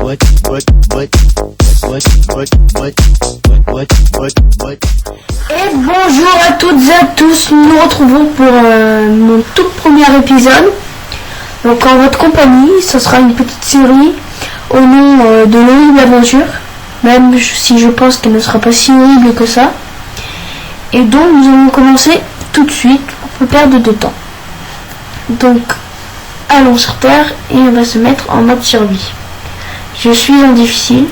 Et bonjour à toutes et à tous, nous nous retrouvons pour mon tout premier épisode. Donc en votre compagnie, ce sera une petite série au nom de l'horrible aventure, même si je pense qu'elle ne sera pas si horrible que ça. Et donc nous allons commencer tout de suite pour ne pas perdre de temps. Donc allons sur Terre et on va se mettre en mode survie. Je suis en difficile.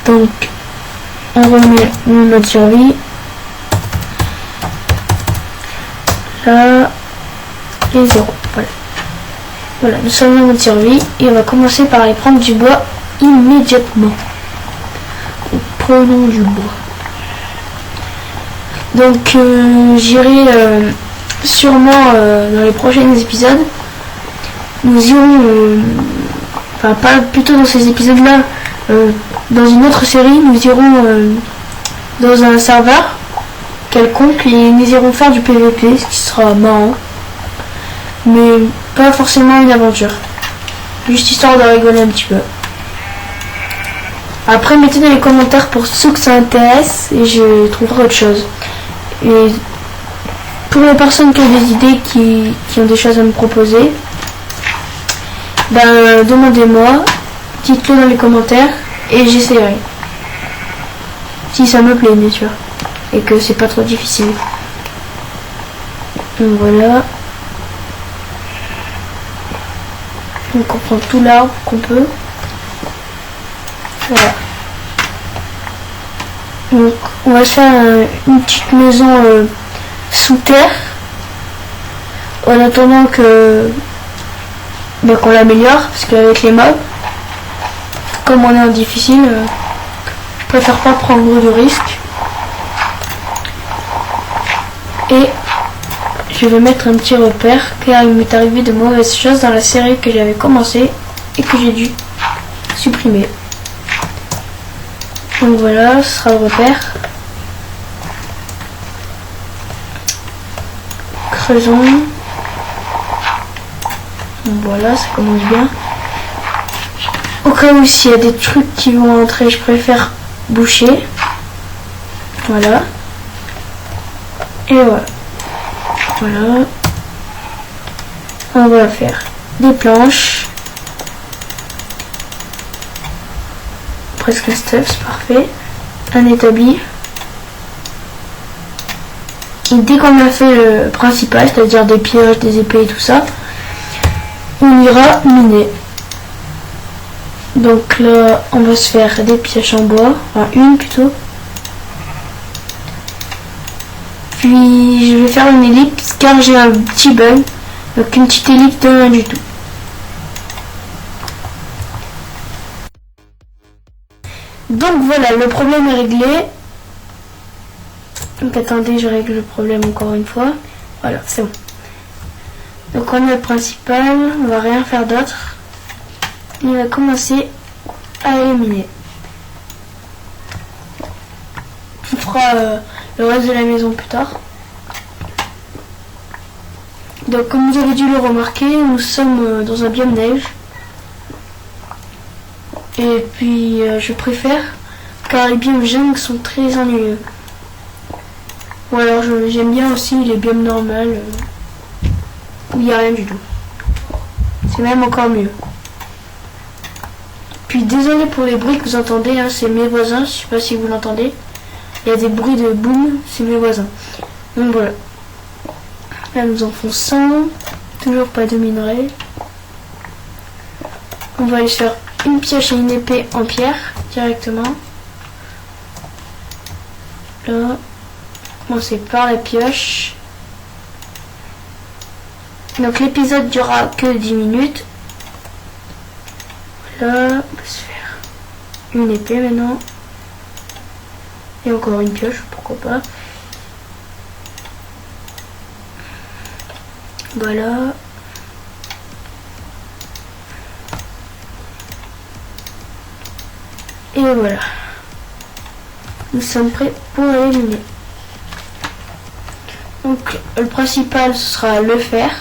Donc on remet le mode survie. Là et 0. Voilà, nous sommes en mode survie et on va commencer par aller prendre du bois immédiatement. Prenons du bois. Donc j'irai sûrement dans les prochains épisodes. Nous irons, enfin pas plutôt dans ces épisodes-là, dans une autre série, nous irons dans un serveur quelconque et nous irons faire du PVP, ce qui sera marrant. Mais pas forcément une aventure. Juste histoire de rigoler un petit peu. Après, mettez dans les commentaires pour ceux que ça intéresse et je trouverai autre chose. Et pour les personnes qui ont des idées, qui ont des choses à me proposer, ben demandez-moi, dites-le dans les commentaires et j'essaierai. Si ça me plaît, bien sûr. Et que c'est pas trop difficile. Donc voilà. Donc on prend tout l'arbre qu'on peut. Voilà. Donc on va se faire une petite maison sous terre. En attendant qu'on l'améliore. Parce qu'avec les mobs, comme on est en difficile, je préfère pas prendre de risques. Et je vais mettre un petit repère car il m'est arrivé de mauvaises choses dans la série que j'avais commencé et que j'ai dû supprimer. Donc voilà, ce sera le repère. Creusons. Donc voilà, ça commence bien. Au cas où s'il y a des trucs qui vont entrer, je préfère boucher. Voilà. Et voilà. Voilà. On va faire des planches. Presque un step, c'est parfait. Un établi. Et dès qu'on a fait le principal, c'est-à-dire des pioches, des épées et tout ça, on ira miner. Donc là, on va se faire des pioches en bois. Enfin, une plutôt. Puis je vais faire une ellipse car j'ai un petit bug. Donc une petite ellipse de rien du tout. Donc voilà, le problème est réglé. Donc attendez, je règle le problème encore une fois. Voilà, c'est bon. Donc on a le principal, on va rien faire d'autre. On va commencer à éliminer. On fera le reste de la maison plus tard. Donc comme vous avez dû le remarquer, nous sommes dans un biome neige. Et puis je préfère car les biomes jungle sont très ennuyeux. Ou alors j'aime bien aussi les biomes normaux où il n'y a rien du tout. C'est même encore mieux. Puis désolé pour les bruits que vous entendez, hein, c'est mes voisins, je sais pas si vous l'entendez. Il y a des bruits de boum, c'est mes voisins. Donc voilà. Là nous enfonçons. Toujours pas de minerai. On va aller se faire une pioche et une épée en pierre directement. Là. Commencer par la pioche. Donc l'épisode durera que 10 minutes. Voilà. On va se faire une épée maintenant. Et encore une pioche, pourquoi pas. Voilà. Et voilà. Nous sommes prêts pour éliminer. Donc le principal ce sera le fer.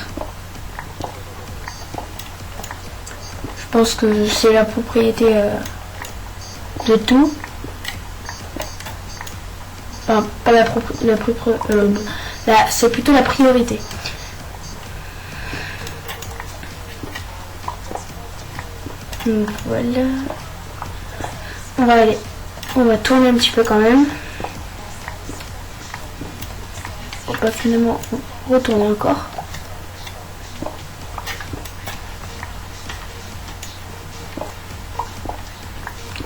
Je pense que c'est la propriété de tout. Enfin, pas c'est plutôt la priorité. Donc voilà. On va tourner un petit peu quand même. On va finalement retourner encore.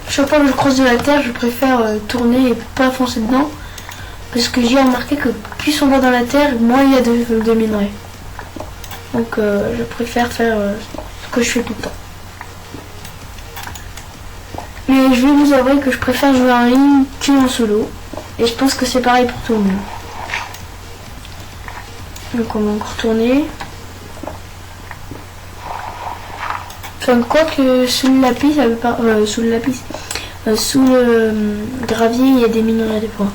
Chaque fois que je creuse de la terre, je préfère tourner et pas foncer dedans. Parce que j'ai remarqué que plus on va dans la terre, moins il y a de minerais. Donc je préfère faire ce que je fais tout le temps. Mais je vais vous avouer que je préfère jouer en ligne qu'en solo. Et je pense que c'est pareil pour tout le monde. Donc on va encore tourner. Enfin, quoi que sous le lapis, ça veut pas. Sous le lapis. Sous le gravier, il y a des minerais des fois.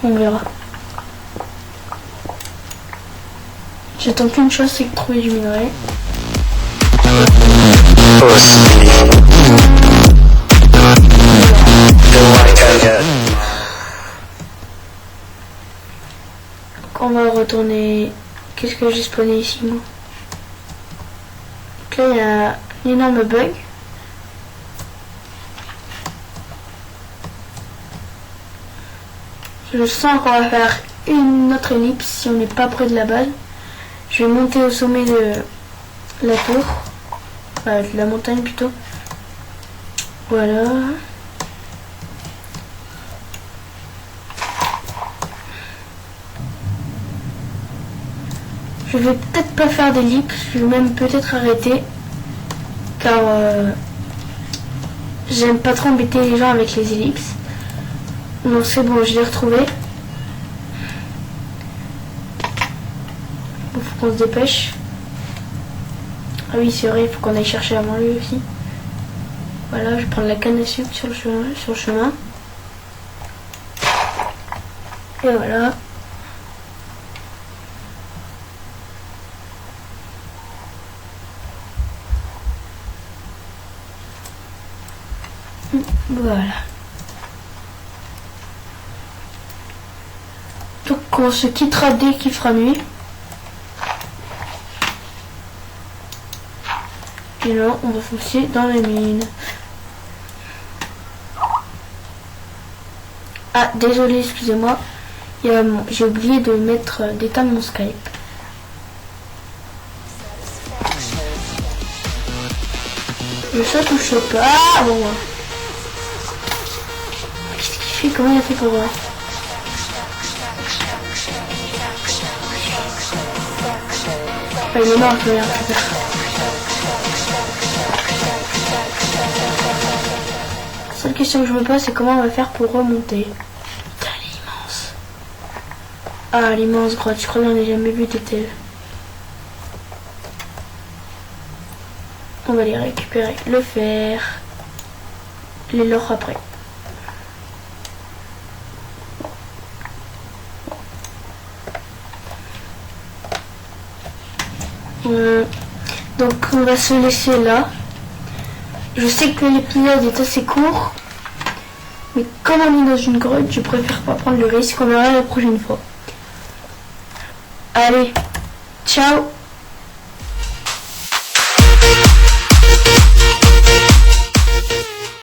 On verra. J'attends qu'une chose, c'est de trouver du minerai. Donc on va retourner. Qu'est-ce que j'ai spawné ici moi? Donc là il y a un énorme bug. Je sens qu'on va faire une autre ellipse si on n'est pas près de la base. Je vais monter au sommet de la tour. Enfin, de la montagne plutôt. Voilà. Je vais peut-être pas faire d'ellipse. Je vais même peut-être arrêter. Car j'aime pas trop embêter les gens avec les ellipses. Non, c'est bon, je l'ai retrouvé. Il faut qu'on se dépêche. Ah oui, c'est vrai, il faut qu'on aille chercher avant lui aussi. Voilà, je vais prendre la canne à sucre sur le chemin. Et voilà. Voilà. Donc on se quittera dès qu'il fera nuit. Et là, on va foncer dans les mines. Ah, désolé, excusez-moi. J'ai oublié de mettre d'éteindre mon Skype. Je saute ou je saute pas. Ah bon. Qu'est-ce qu'il fait? Comment il a fait pour voir? Ah, il est mort, je peux rien faire. La seule question que je me pose, c'est comment on va faire pour remonter. Putain, elle est immense. Ah, l'immense grotte, je crois que j'en ai jamais vu de telle. On va les récupérer. Le fer. Les l'or après. Donc on va se laisser là. Je sais que l'épisode est assez court, mais comme on est dans une grotte, je préfère pas prendre le risque. On verra la prochaine fois. Allez, ciao.